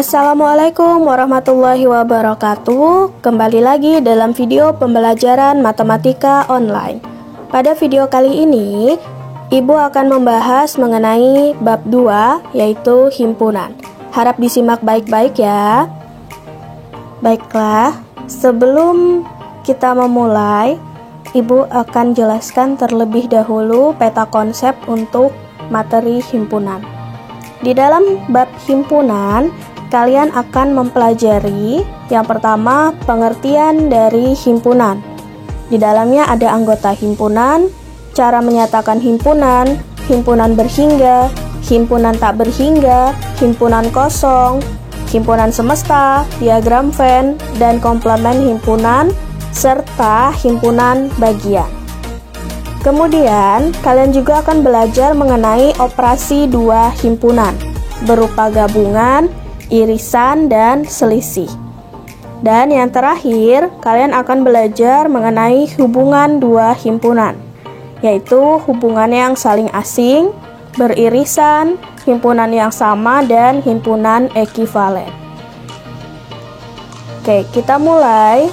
Assalamualaikum warahmatullahi wabarakatuh. Kembali lagi dalam video pembelajaran matematika online. Pada video kali ini, Ibu akan membahas mengenai bab 2, yaitu himpunan. Harap disimak baik-baik ya. Baiklah, sebelum kita memulai, Ibu akan jelaskan terlebih dahulu peta konsep untuk materi himpunan. Di dalam bab himpunan, kalian akan mempelajari yang pertama pengertian dari himpunan. Di dalamnya ada anggota himpunan, cara menyatakan himpunan, himpunan berhingga, himpunan tak berhingga, himpunan kosong, himpunan semesta, diagram Venn, dan komplement himpunan, serta himpunan bagian. Kemudian, kalian juga akan belajar mengenai operasi dua himpunan, berupa gabungan, irisan, dan selisih. Dan yang terakhir, kalian akan belajar mengenai hubungan dua himpunan, yaitu hubungan yang saling asing, beririsan, himpunan yang sama, dan himpunan ekivalen. Oke, kita mulai.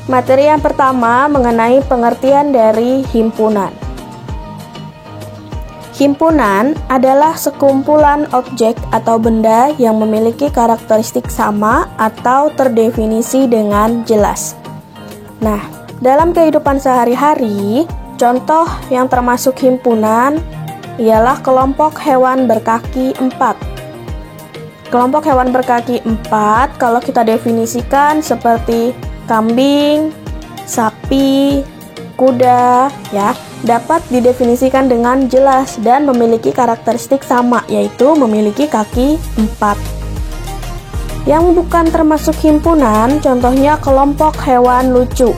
Materi yang pertama mengenai pengertian dari himpunan. Himpunan adalah sekumpulan objek atau benda yang memiliki karakteristik sama atau terdefinisi dengan jelas. Nah, dalam kehidupan sehari-hari, contoh yang termasuk himpunan ialah kelompok hewan berkaki 4. Kelompok hewan berkaki 4 kalau kita definisikan seperti kambing, sapi, kuda, ya, dapat didefinisikan dengan jelas dan memiliki karakteristik sama, yaitu memiliki kaki 4. Yang bukan termasuk himpunan, contohnya kelompok hewan lucu.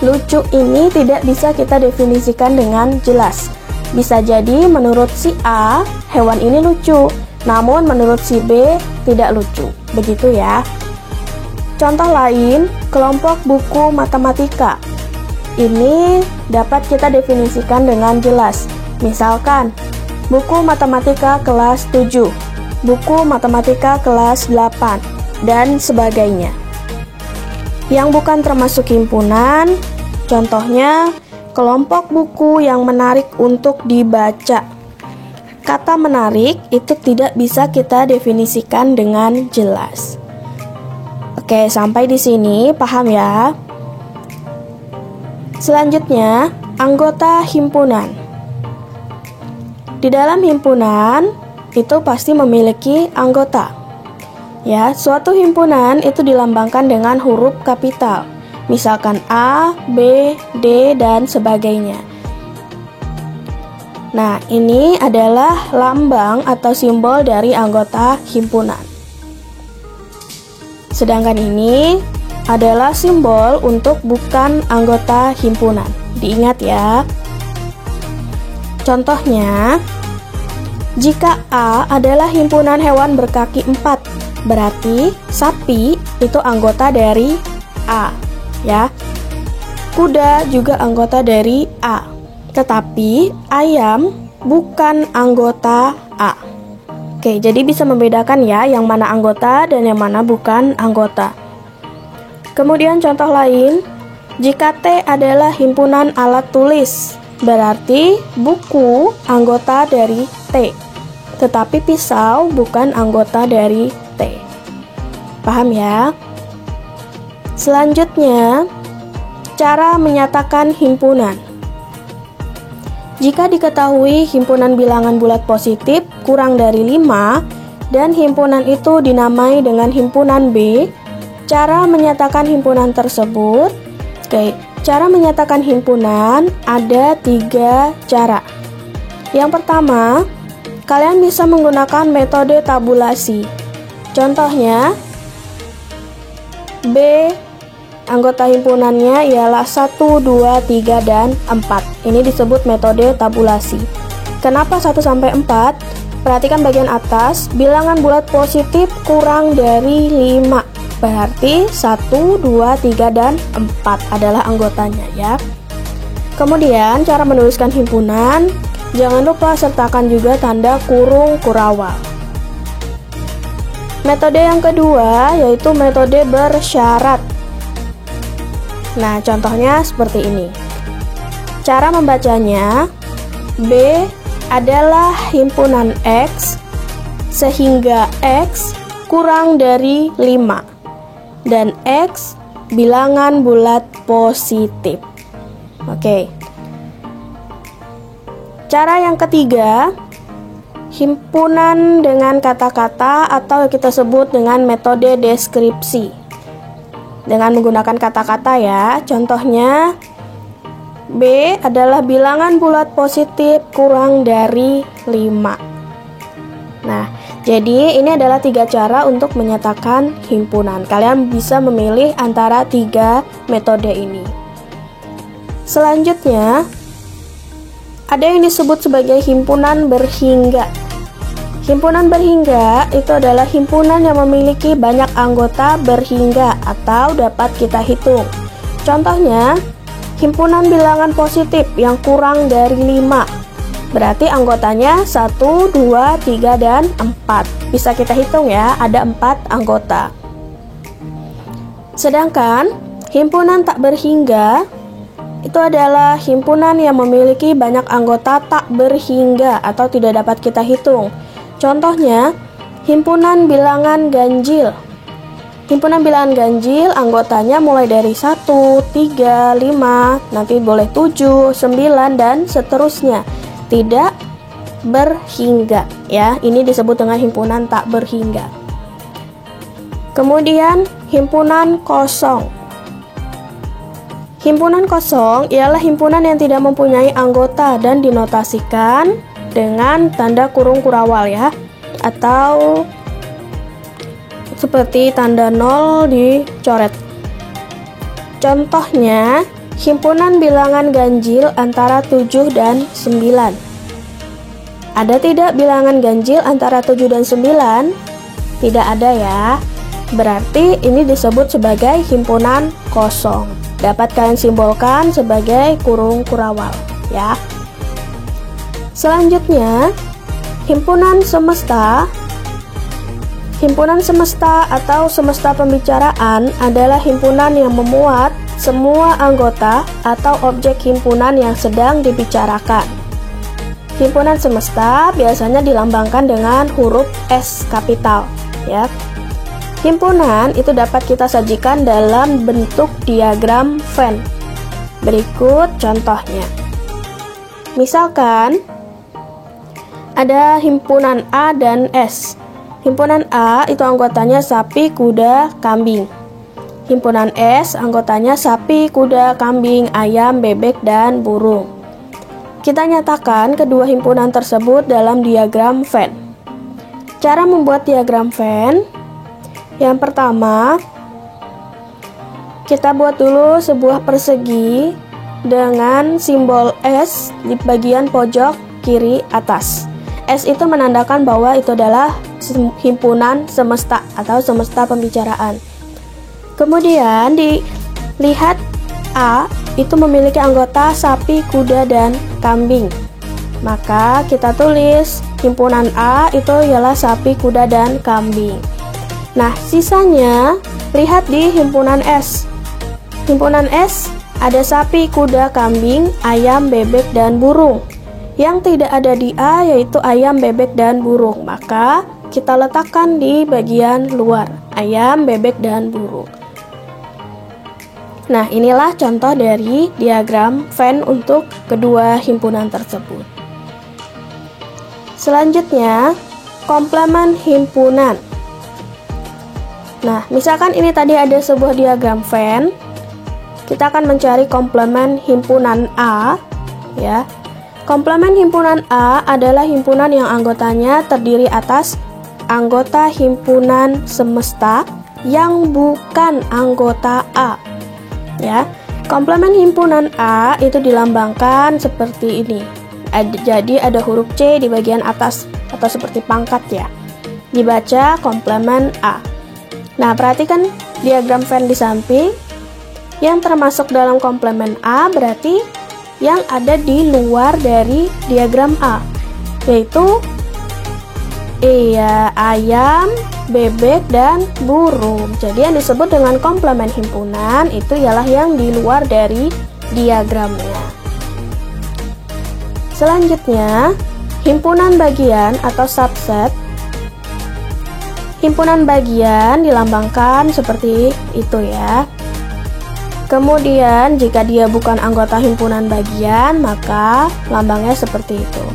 Lucu ini tidak bisa kita definisikan dengan jelas. Bisa jadi menurut si A, hewan ini lucu, namun menurut si B tidak lucu. Begitu ya. Contoh lain, kelompok buku matematika. Ini dapat kita definisikan dengan jelas. Misalkan, buku matematika kelas 7, buku matematika kelas 8, dan sebagainya. Yang bukan termasuk himpunan, contohnya kelompok buku yang menarik untuk dibaca. Kata menarik itu tidak bisa kita definisikan dengan jelas. Oke, sampai di sini paham ya? Selanjutnya, anggota himpunan. Di dalam himpunan itu pasti memiliki anggota. Ya, suatu himpunan itu dilambangkan dengan huruf kapital. Misalkan A, B, D, dan sebagainya. Nah, ini adalah lambang atau simbol dari anggota himpunan. Sedangkan ini adalah simbol untuk bukan anggota himpunan. Diingat ya. Contohnya, jika A adalah himpunan hewan berkaki 4, berarti sapi itu anggota dari A, ya. Kuda juga anggota dari A. Tetapi ayam bukan anggota A. Oke, jadi bisa membedakan ya yang mana anggota dan yang mana bukan anggota. Kemudian contoh lain, jika T adalah himpunan alat tulis, berarti buku anggota dari T, tetapi pisau bukan anggota dari T. Paham ya? Selanjutnya, cara menyatakan himpunan. Jika diketahui himpunan bilangan bulat positif kurang dari 5 dan himpunan itu dinamai dengan himpunan B, cara menyatakan himpunan tersebut, cara menyatakan himpunan ada 3 cara. Yang pertama, kalian bisa menggunakan metode tabulasi. Contohnya, B anggota himpunannya ialah 1, 2, 3, dan 4. Ini disebut metode tabulasi. Kenapa 1-4? Perhatikan bagian atas, bilangan bulat positif kurang dari 5. Berarti 1, 2, 3, dan 4 adalah anggotanya ya. Kemudian cara menuliskan himpunan, jangan lupa sertakan juga tanda kurung kurawal. Metode yang kedua yaitu metode bersyarat. Nah, contohnya seperti ini. Cara membacanya, B adalah himpunan X sehingga X kurang dari 5 dan X bilangan bulat positif. Oke. Cara yang ketiga, himpunan dengan kata-kata atau kita sebut dengan metode deskripsi. Dengan menggunakan kata-kata ya. Contohnya, B adalah bilangan bulat positif kurang dari 5. Nah, jadi ini adalah 3 cara untuk menyatakan himpunan. Kalian bisa memilih antara 3 metode ini. Selanjutnya, ada yang disebut sebagai himpunan berhingga. Himpunan berhingga itu adalah himpunan yang memiliki banyak anggota berhingga atau dapat kita hitung. Contohnya, himpunan bilangan positif yang kurang dari 5. Berarti anggotanya 1, 2, 3, dan 4. Bisa kita hitung ya, ada 4 anggota. Sedangkan himpunan tak berhingga itu adalah himpunan yang memiliki banyak anggota tak berhingga atau tidak dapat kita hitung. Contohnya, himpunan bilangan ganjil. Himpunan bilangan ganjil anggotanya mulai dari 1, 3, 5, nanti boleh 7, 9, dan seterusnya. Tidak berhingga ya. Ini disebut dengan himpunan tak berhingga. Kemudian, himpunan kosong. Himpunan kosong ialah himpunan yang tidak mempunyai anggota dan dinotasikan dengan tanda kurung kurawal ya, atau seperti tanda 0 dicoret. Contohnya, himpunan bilangan ganjil antara 7 dan 9. Ada tidak bilangan ganjil antara 7 dan 9? Tidak ada ya. Berarti ini disebut sebagai himpunan kosong. Dapat kalian simbolkan sebagai kurung kurawal ya. Selanjutnya, himpunan semesta. Himpunan semesta atau semesta pembicaraan adalah himpunan yang memuat semua anggota atau objek himpunan yang sedang dibicarakan. Himpunan semesta biasanya dilambangkan dengan huruf S kapital ya. Himpunan itu dapat kita sajikan dalam bentuk diagram Venn. Berikut contohnya. Misalkan ada himpunan A dan S. Himpunan A itu anggotanya sapi, kuda, kambing. Himpunan S anggotanya sapi, kuda, kambing, ayam, bebek, dan burung. Kita nyatakan kedua himpunan tersebut dalam diagram Venn. Cara membuat diagram Venn, yang pertama, kita buat dulu sebuah persegi dengan simbol S di bagian pojok kiri atas. S itu menandakan bahwa itu adalah himpunan semesta atau semesta pembicaraan. Kemudian dilihat A itu memiliki anggota sapi, kuda, dan kambing. Maka kita tulis himpunan A itu ialah sapi, kuda, dan kambing. Nah, sisanya lihat di himpunan S. Himpunan S ada sapi, kuda, kambing, ayam, bebek, dan burung. Yang tidak ada di A yaitu ayam, bebek, dan burung. Maka kita letakkan di bagian luar, ayam, bebek, dan burung. Nah, inilah contoh dari diagram Venn untuk kedua himpunan tersebut. Selanjutnya, komplemen himpunan. Nah, misalkan ini tadi ada sebuah diagram Venn, kita akan mencari komplemen himpunan A, ya. Komplemen himpunan A adalah himpunan yang anggotanya terdiri atas anggota himpunan semesta yang bukan anggota A, ya. Komplemen himpunan A itu dilambangkan seperti ini. Jadi ada huruf C di bagian atas atau seperti pangkat ya. Dibaca komplemen A. Nah, perhatikan diagram Venn di samping. Yang termasuk dalam komplemen A berarti yang ada di luar dari diagram A, yaitu ayam, bebek, dan burung. Jadi yang disebut dengan komplement himpunan itu ialah yang di luar dari diagramnya. Selanjutnya, himpunan bagian atau subset. Himpunan bagian dilambangkan seperti itu ya. Kemudian jika dia bukan anggota himpunan bagian, maka lambangnya seperti itu.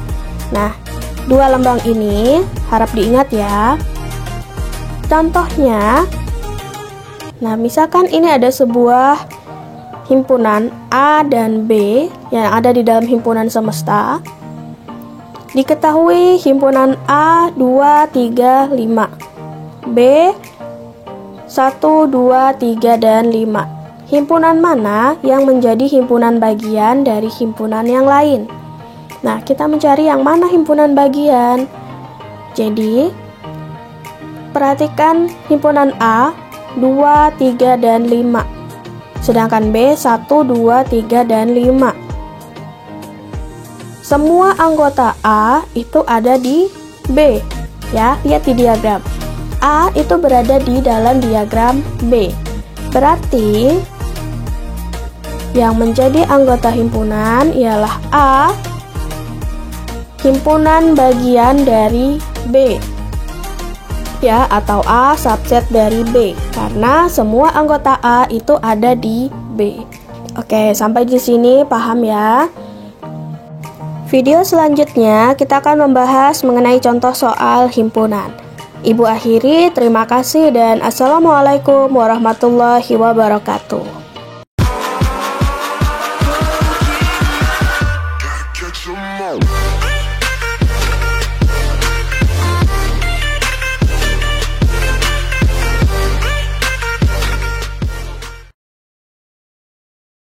Nah, dua lambang ini harap diingat ya. Contohnya, nah misalkan ini ada sebuah himpunan A dan B yang ada di dalam himpunan semesta. Diketahui himpunan A 2, 3, 5, B 1, 2, 3, dan 5. Himpunan mana yang menjadi himpunan bagian dari himpunan yang lain? Nah, kita mencari yang mana himpunan bagian. Jadi, perhatikan himpunan A 2, 3, dan 5. Sedangkan B 1, 2, 3, dan 5. Semua anggota A itu ada di B. Ya, lihat di diagram. A itu berada di dalam diagram B. Berarti yang menjadi anggota himpunan ialah A, himpunan bagian dari B. Ya, atau A subset dari B, karena semua anggota A itu ada di B. Oke, sampai di sini paham ya? Video selanjutnya kita akan membahas mengenai contoh soal himpunan. Ibu akhiri, terima kasih dan assalamualaikum warahmatullahi wabarakatuh. Catch 'em all.